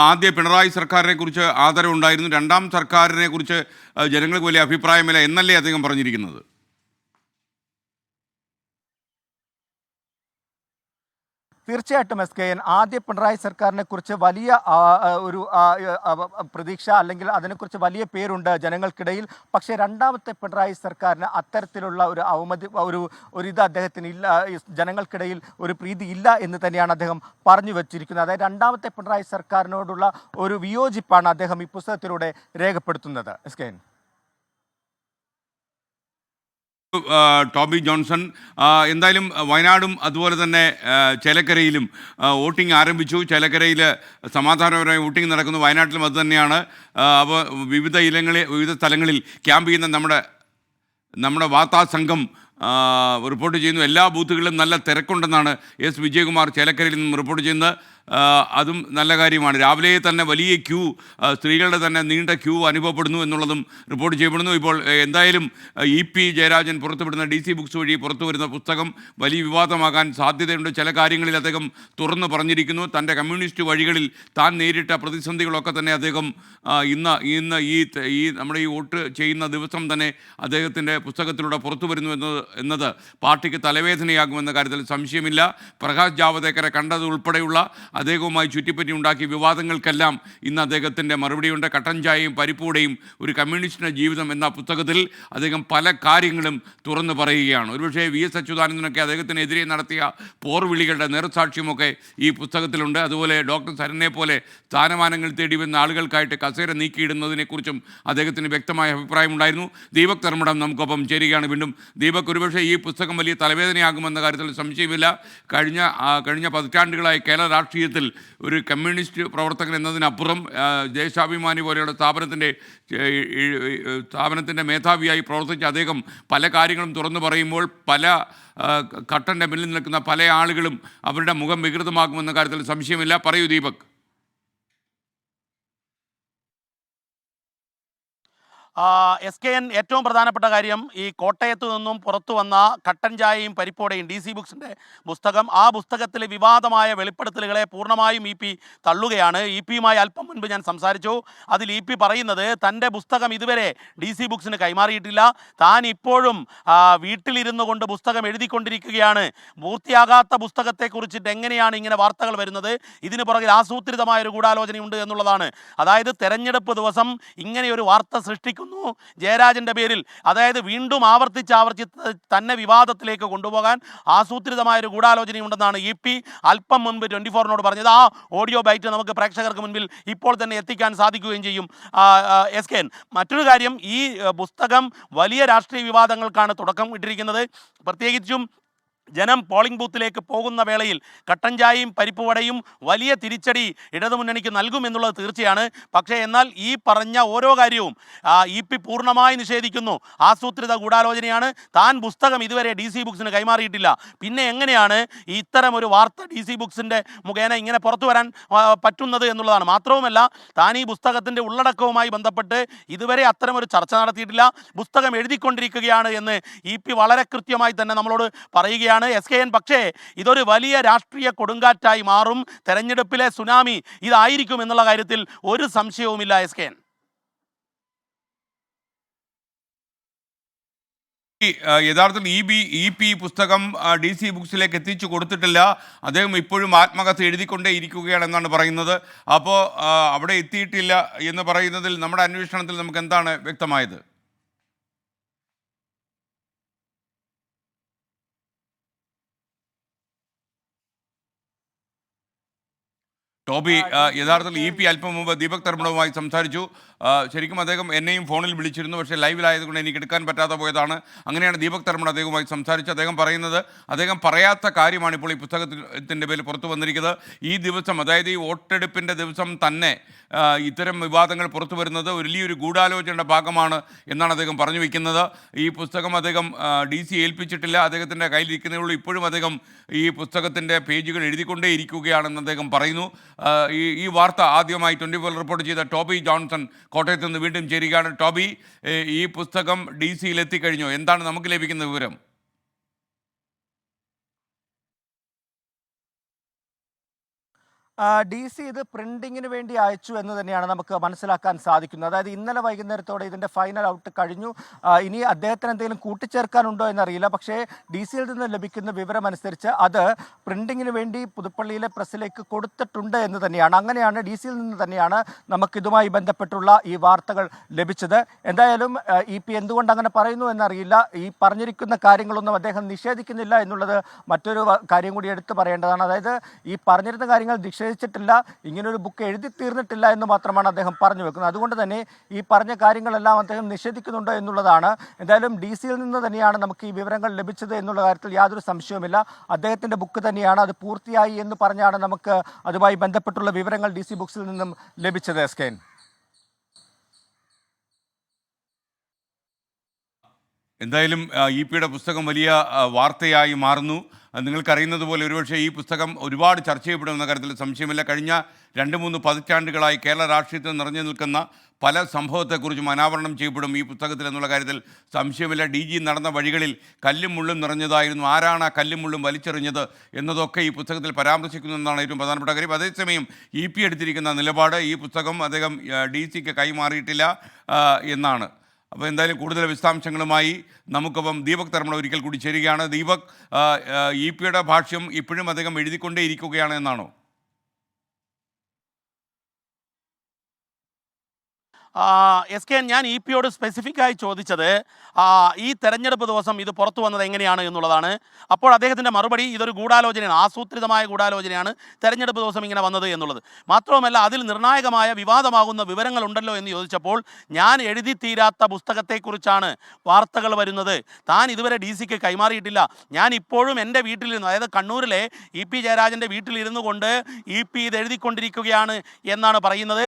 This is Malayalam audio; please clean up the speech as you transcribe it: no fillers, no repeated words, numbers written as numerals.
ആദ്യ പിണറായി സർക്കാരിനെ കുറിച്ച് ആദരവുണ്ടായിരുന്നു, രണ്ടാം സർക്കാരിനെ കുറിച്ച് ജനങ്ങൾക്ക് വലിയ അഭിപ്രായമില്ല എന്നല്ലേ അദ്ദേഹം പറഞ്ഞിരിക്കുന്നത്? തീർച്ചയായിട്ടും SKN ആദ്യ പിണറായി സർക്കാരിനെ കുറിച്ച് വലിയ ഒരു പ്രതീക്ഷ അല്ലെങ്കിൽ അതിനെക്കുറിച്ച് വലിയ പേരുണ്ട് ജനങ്ങൾക്കിടയിൽ. പക്ഷേ രണ്ടാമത്തെ പിണറായി സർക്കാരിന് അത്തരത്തിലുള്ള ഒരു ഇത് അദ്ദേഹത്തിന് ഇല്ല, ജനങ്ങൾക്കിടയിൽ ഒരു പ്രീതി ഇല്ല എന്ന് തന്നെയാണ് അദ്ദേഹം പറഞ്ഞു വച്ചിരിക്കുന്നത്. അതായത് രണ്ടാമത്തെ പിണറായി സർക്കാരിനോടുള്ള ഒരു വിയോജിപ്പാണ് അദ്ദേഹം ഈ പുസ്തകത്തിലൂടെ രേഖപ്പെടുത്തുന്നത്. SKN ടോബി ജോൺസൺ, എന്തായാലും വയനാടും അതുപോലെ തന്നെ ചേലക്കരയിലും വോട്ടിംഗ് ആരംഭിച്ചു. ചേലക്കരയിൽ സമാധാനപരമായി വോട്ടിംഗ് നടക്കുന്നു, വയനാട്ടിലും അതുതന്നെയാണ്. അപ്പോൾ വിവിധ സ്ഥലങ്ങളിൽ ക്യാമ്പ് ചെയ്യുന്ന നമ്മുടെ വാർത്താ സംഘം റിപ്പോർട്ട് ചെയ്യുന്നു. എല്ലാ ബൂത്തുകളിലും നല്ല തിരക്കുണ്ടെന്നാണ് എസ് വിജയകുമാർ ചേലക്കരയിൽ നിന്നും റിപ്പോർട്ട് ചെയ്യുന്നത്. അതും നല്ല കാര്യമാണ്. രാവിലെ തന്നെ വലിയ ക്യൂ, സ്ത്രീകളുടെ തന്നെ നീണ്ട ക്യൂ അനുഭവപ്പെടുന്നു എന്നുള്ളതും റിപ്പോർട്ട് ചെയ്യപ്പെടുന്നു. ഇപ്പോൾ എന്തായാലും EP ജയരാജൻ പുറത്തുവിടുന്ന DC ബുക്സ് വഴി പുറത്തു വരുന്ന പുസ്തകം വലിയ വിവാദമാകാൻ സാധ്യതയുണ്ട്. ചില കാര്യങ്ങളിൽ അദ്ദേഹം തുറന്നു പറഞ്ഞിരിക്കുന്നു. തൻ്റെ കമ്മ്യൂണിസ്റ്റ് വഴികളിൽ താൻ നേരിട്ട പ്രതിസന്ധികളൊക്കെ തന്നെ അദ്ദേഹം ഇന്ന് ഈ നമ്മുടെ ഈ വോട്ട് ചെയ്യുന്ന ദിവസം തന്നെ അദ്ദേഹത്തിൻ്റെ പുസ്തകത്തിലൂടെ പുറത്തു വരുന്നു എന്നത് പാർട്ടിക്ക് തലവേദനയാകുമെന്ന കാര്യത്തിൽ സംശയമില്ല. പ്രകാശ് ജാവദേക്കറെ കണ്ടത് ഉൾപ്പെടെയുള്ള അദ്ദേഹവുമായി ചുറ്റിപ്പറ്റി ഉണ്ടാക്കിയ വിവാദങ്ങൾക്കെല്ലാം ഇന്ന് അദ്ദേഹത്തിൻ്റെ മറുപടിയുണ്ട്. കട്ടൻ ചായയും പരിപ്പൂടെയും ഒരു കമ്മ്യൂണിസ്റ്റിൻ്റെ ജീവിതം എന്ന പുസ്തകത്തിൽ അദ്ദേഹം പല കാര്യങ്ങളും തുറന്നു പറയുകയാണ്. ഒരുപക്ഷേ VS അച്യുതാനന്ദനൊക്കെ അദ്ദേഹത്തിനെതിരെ നടത്തിയ പോർവിളികളുടെ നേർസാക്ഷ്യമൊക്കെ ഈ പുസ്തകത്തിലുണ്ട്. അതുപോലെ ഡോക്ടർ സരനെ പോലെ സ്ഥാനമാനങ്ങൾ തേടി വന്ന ആളുകൾക്കായിട്ട് കസേര നീക്കിയിടുന്നതിനെക്കുറിച്ചും അദ്ദേഹത്തിന് വ്യക്തമായ അഭിപ്രായമുണ്ടായിരുന്നു. ദീപക് ധർമ്മടം നമുക്കൊപ്പം ചേരുകയാണ് വീണ്ടും. ദീപക്, ഒരുപക്ഷേ ഈ പുസ്തകം വലിയ തലവേദനയാകുമെന്ന കാര്യത്തിൽ സംശയമില്ല. കഴിഞ്ഞ പതിറ്റാണ്ടുകളായി കേരള രാഷ്ട്രീയത്തിൽ ഒരു കമ്മ്യൂണിസ്റ്റ് പ്രവർത്തകൻ എന്നതിനപ്പുറം ദേശാഭിമാനി പോലെയുള്ള സ്ഥാപനത്തിൻ്റെ മേധാവിയായി പ്രവർത്തിച്ച അദ്ദേഹം പല കാര്യങ്ങളും തുറന്നു പറയുമ്പോൾ പല കട്ടൻ്റെ പിന്നിൽ നിൽക്കുന്ന പല ആളുകളും അവരുടെ മുഖം വികൃതമാക്കുമെന്ന കാര്യത്തിൽ സംശയമില്ല. പറയൂ ദീപക്. SKN ഏറ്റവും പ്രധാനപ്പെട്ട കാര്യം, ഈ കോട്ടയത്ത് നിന്നും പുറത്തു വന്ന കട്ടൻ ചായയും പരിപ്പോടെയും DC ബുക്സിൻ്റെ പുസ്തകം, ആ പുസ്തകത്തിലെ വിവാദമായ വെളിപ്പെടുത്തലുകളെ പൂർണ്ണമായും EP തള്ളുകയാണ്. EP-യുമായി അല്പം മുൻപ് ഞാൻ സംസാരിച്ചു. അതിൽ EP പറയുന്നത് തൻ്റെ പുസ്തകം ഇതുവരെ DC ബുക്സിന് കൈമാറിയിട്ടില്ല, താൻ ഇപ്പോഴും വീട്ടിലിരുന്നു കൊണ്ട് പുസ്തകം എഴുതിക്കൊണ്ടിരിക്കുകയാണ്. പൂർത്തിയാകാത്ത പുസ്തകത്തെക്കുറിച്ചിട്ട് എങ്ങനെയാണ് ഇങ്ങനെ വാർത്തകൾ വരുന്നത്? ഇതിന് പുറകിൽ ആസൂത്രിതമായൊരു ഗൂഢാലോചനയുണ്ട് എന്നുള്ളതാണ്. അതായത് തെരഞ്ഞെടുപ്പ് ദിവസം ഇങ്ങനെയൊരു വാർത്ത സൃഷ്ടിക്കുന്നു ജയരാജൻ്റെ പേരിൽ, അതായത് വീണ്ടും ആവർത്തിച്ച് തന്നെ വിവാദത്തിലേക്ക് കൊണ്ടുപോകാൻ ആസൂത്രിതമായൊരു ഗൂഢാലോചനയുണ്ടെന്നാണ് EP അല്പം മുൻപ് 24-നോട് പറഞ്ഞത്. ആ ഓഡിയോ ബൈറ്റ് നമുക്ക് പ്രേക്ഷകർക്ക് മുൻപിൽ ഇപ്പോൾ തന്നെ എത്തിക്കാൻ സാധിക്കുകയും ചെയ്യും. SKN മറ്റൊരു കാര്യം, ഈ പുസ്തകം വലിയ രാഷ്ട്രീയ വിവാദങ്ങൾക്കാണ് തുടക്കം ഇട്ടിരിക്കുന്നത്. പ്രത്യേകിച്ചും ജനം പോളിംഗ് ബൂത്തിലേക്ക് പോകുന്ന വേളയിൽ കട്ടൻ ചായയും പരിപ്പുവടയും വലിയ തിരിച്ചടി ഇടതുമുന്നണിക്ക് നൽകുമെന്നുള്ളത് തീർച്ചയാണ്. പക്ഷേ എന്നാൽ ഈ പറഞ്ഞ ഓരോ കാര്യവും EP പൂർണ്ണമായി നിഷേധിക്കുന്നു. ആസൂത്രിത ഗൂഢാലോചനയാണ്, താൻ പുസ്തകം ഇതുവരെ DC ബുക്സിന് കൈമാറിയിട്ടില്ല. പിന്നെ എങ്ങനെയാണ് ഇത്തരം ഒരു വാർത്ത DC ബുക്സിൻ്റെ മുഖേന ഇങ്ങനെ പുറത്തു വരാൻ പറ്റുന്നത് എന്നുള്ളതാണ്. മാത്രവുമല്ല, താൻ ഈ പുസ്തകത്തിൻ്റെ ഉള്ളടക്കവുമായി ബന്ധപ്പെട്ട് ഇതുവരെ അത്തരമൊരു ചർച്ച നടത്തിയിട്ടില്ല, പുസ്തകം എഴുതിക്കൊണ്ടിരിക്കുകയാണ് എന്ന് EP വളരെ കൃത്യമായി തന്നെ നമ്മളോട് പറയുകയാണ്. SKN പക്ഷേ ഇതൊരു വലിയ രാഷ്ട്രീയ കൊടുങ്കാറ്റായി മാറും, തെരഞ്ഞെടുപ്പിലെ സുനാമി ഇതായിരിക്കും എന്നുള്ള കാര്യത്തിൽ ഒരു സംശയവുമില്ല. SKN യഥാർത്ഥത്തിൽ EP പുസ്തകം DC ബുക്സിലേക്ക് എത്തിച്ചു കൊടുത്തിട്ടില്ല. അദ്ദേഹം ഇപ്പോഴും ആത്മകഥ എഴുതിക്കൊണ്ടേ ഇരിക്കുകയാണെന്നാണ് പറയുന്നത്. അപ്പോൾ അവിടെ എത്തിയിട്ടില്ല എന്ന് പറയുന്നതിൽ നമ്മുടെ അന്വേഷണത്തിൽ നമുക്ക് എന്താണ് വ്യക്തമായത്? ടോബി, യഥാർത്ഥത്തിൽ EP അല്പം മുമ്പ് ദീപക് ധർമ്മടവുമായി സംസാരിച്ചു. ശരിക്കും അദ്ദേഹം എന്നെയും ഫോണിൽ വിളിച്ചിരുന്നു, പക്ഷേ ലൈവിലായതുകൊണ്ട് എനിക്ക് എടുക്കാൻ പറ്റാതെ പോയതാണ്. അങ്ങനെയാണ് ദീപക് ധർമ്മട അദ്ദേഹവുമായി സംസാരിച്ച് അദ്ദേഹം പറയുന്നത്, അദ്ദേഹം പറയാത്ത കാര്യമാണ് ഇപ്പോൾ ഈ പുസ്തകത്തിൻ്റെ പേരിൽ പുറത്തു വന്നിരിക്കുന്നത്. ഈ ദിവസം, അതായത് ഈ വോട്ടെടുപ്പിൻ്റെ ദിവസം തന്നെ ഇത്തരം വിവാദങ്ങൾ പുറത്തു വരുന്നത് വലിയൊരു ഗൂഢാലോചനയുടെ ഭാഗമാണ് എന്നാണ് അദ്ദേഹം പറഞ്ഞു വയ്ക്കുന്നത്. ഈ പുസ്തകം അദ്ദേഹം DC ഏൽപ്പിച്ചിട്ടില്ല, അദ്ദേഹത്തിൻ്റെ കയ്യിലിരിക്കുന്നേ ഉള്ളൂ. ഇപ്പോഴും അദ്ദേഹം ഈ പുസ്തകത്തിൻ്റെ പേജുകൾ എഴുതിക്കൊണ്ടേ ഇരിക്കുകയാണെന്ന് അദ്ദേഹം പറയുന്നു. ഈ വാർത്ത ആദ്യമായി 24 റിപ്പോർട്ട് ചെയ്ത ടോബി ജോൺസൺ കോട്ടയത്ത് നിന്ന് വീണ്ടും ചേരുകയാണ്. ടോബി, ഈ പുസ്തകം DC-യിൽ എത്തിക്കഴിഞ്ഞോ? എന്താണ് നമുക്ക് ലഭിക്കുന്ന വിവരം? ഡി സി ഇത് പ്രിന്റിങ്ങിന് വേണ്ടി അയച്ചു എന്ന് തന്നെയാണ് നമുക്ക് മനസ്സിലാക്കാൻ സാധിക്കുന്നത്. അതായത് ഇന്നലെ വൈകുന്നേരത്തോടെ ഇതിൻ്റെ ഫൈനൽ ഔട്ട് കഴിഞ്ഞു. ഇനി അദ്ദേഹത്തിന് എന്തെങ്കിലും കൂട്ടിച്ചേർക്കാനുണ്ടോ എന്നറിയില്ല. പക്ഷേ ഡി സിയിൽ നിന്ന് ലഭിക്കുന്ന വിവരമനുസരിച്ച് അത് പ്രിന്റിങ്ങിന് വേണ്ടി പുതുപ്പള്ളിയിലെ പ്രസ്സിലേക്ക് കൊടുത്തിട്ടുണ്ട് എന്ന് തന്നെയാണ്. അങ്ങനെയാണ് ഡി സിയിൽ നിന്ന് തന്നെയാണ് നമുക്കിതുമായി ബന്ധപ്പെട്ടുള്ള ഈ വാർത്തകൾ ലഭിച്ചത്. എന്തായാലും ഇ പി എന്തുകൊണ്ട് അങ്ങനെ പറയുന്നു എന്നറിയില്ല. ഈ പറഞ്ഞിരിക്കുന്ന കാര്യങ്ങളൊന്നും അദ്ദേഹം നിഷേധിക്കുന്നില്ല എന്നുള്ളത് മറ്റൊരു കാര്യം കൂടി എടുത്തു പറയേണ്ടതാണ്. അതായത് ഈ പറഞ്ഞിരുന്ന കാര്യങ്ങൾ നിഷേധിച്ചിട്ടില്ല, ഇങ്ങനൊരു ബുക്ക് എഴുതി തീർന്നിട്ടില്ല എന്ന് മാത്രമാണ് അദ്ദേഹം പറഞ്ഞു വെക്കുന്നത്. അതുകൊണ്ട് തന്നെ ഈ പറഞ്ഞ കാര്യങ്ങളെല്ലാം അദ്ദേഹം നിഷേധിക്കുന്നുണ്ടോ എന്നുള്ളതാണ്. എന്തായാലും ഡി സിയിൽ നിന്ന് തന്നെയാണ് നമുക്ക് ഈ വിവരങ്ങൾ ലഭിച്ചത് എന്നുള്ള കാര്യത്തിൽ യാതൊരു സംശയവുമില്ല. അദ്ദേഹത്തിൻ്റെ ബുക്ക് തന്നെയാണ്, അത് പൂർത്തിയായി എന്ന് പറഞ്ഞാണ് നമുക്ക് അതുമായി ബന്ധപ്പെട്ടുള്ള വിവരങ്ങൾ ഡി സി ബുക്സിൽ നിന്നും ലഭിച്ചത്. എസ്കേൻ, എന്തായാലും ഇ പിയുടെ പുസ്തകം വലിയ വാർത്തയായി മാറുന്നു. നിങ്ങൾക്കറിയുന്നത് പോലെ ഒരുപക്ഷെ ഈ പുസ്തകം ഒരുപാട് ചർച്ച ചെയ്യപ്പെടുമെന്ന കാര്യത്തിൽ സംശയമില്ല. കഴിഞ്ഞ 2-3 പതിറ്റാണ്ടുകളായി കേരള രാഷ്ട്രീയത്തിൽ നിറഞ്ഞു നിൽക്കുന്ന പല സംഭവത്തെക്കുറിച്ചും അനാവരണം ചെയ്യപ്പെടും ഈ പുസ്തകത്തിൽ എന്നുള്ള കാര്യത്തിൽ സംശയമില്ല. ഡി ജി നടന്ന വഴികളിൽ കല്ലും മുള്ളും നിറഞ്ഞതായിരുന്നു. ആരാണ് ആ കല്ലും മുള്ളും വലിച്ചെറിഞ്ഞത് എന്നതൊക്കെ ഈ പുസ്തകത്തിൽ പരാമർശിക്കുന്നു എന്നതാണ് ഏറ്റവും പ്രധാനപ്പെട്ട കാര്യം. അതേസമയം ഇ പി എടുത്തിരിക്കുന്ന നിലപാട് ഈ പുസ്തകം അദ്ദേഹം ഡി സിക്ക് കൈമാറിയിട്ടില്ല എന്നാണ്. അപ്പോൾ എന്തായാലും കൂടുതൽ വിശദാംശങ്ങളുമായി നമുക്കൊപ്പം ദീപക് തർമ്മ ഒരിക്കൽ കൂടി ചേരുകയാണ്. ദീപക്, ഇ പിയുടെ ഭാഷ്യം ഇപ്പോഴും അദ്ദേഹം എഴുതിക്കൊണ്ടേ ഇരിക്കുകയാണ് എന്നാണോ? എസ് കെ, ഞാൻ ഇ പിയോട് സ്പെസിഫിക്കായി ചോദിച്ചത് ഈ തെരഞ്ഞെടുപ്പ് ദിവസം ഇത് പുറത്തു വന്നത് എങ്ങനെയാണ് എന്നുള്ളതാണ്. അപ്പോൾ അദ്ദേഹത്തിൻ്റെ മറുപടി ഇതൊരു ഗൂഢാലോചനയാണ്, ആസൂത്രിതമായ ഗൂഢാലോചനയാണ് തെരഞ്ഞെടുപ്പ് ദിവസം ഇങ്ങനെ വന്നത് എന്നുള്ളത്. മാത്രവുമല്ല, അതിൽ നിർണായകമായ വിവാദമാകുന്ന വിവരങ്ങളുണ്ടല്ലോ എന്ന് ചോദിച്ചപ്പോൾ ഞാൻ എഴുതി തീരാത്ത പുസ്തകത്തെക്കുറിച്ചാണ് വാർത്തകൾ വരുന്നത്, താൻ ഇതുവരെ ഡി സിക്ക് കൈമാറിയിട്ടില്ല, ഞാൻ ഇപ്പോഴും എൻ്റെ വീട്ടിലിരുന്നു, അതായത് കണ്ണൂരിലെ ഇ പി ജയരാജൻ്റെ വീട്ടിലിരുന്നു കൊണ്ട് ഇ പി ഇത് എഴുതിക്കൊണ്ടിരിക്കുകയാണ് എന്നാണ് പറയുന്നത്.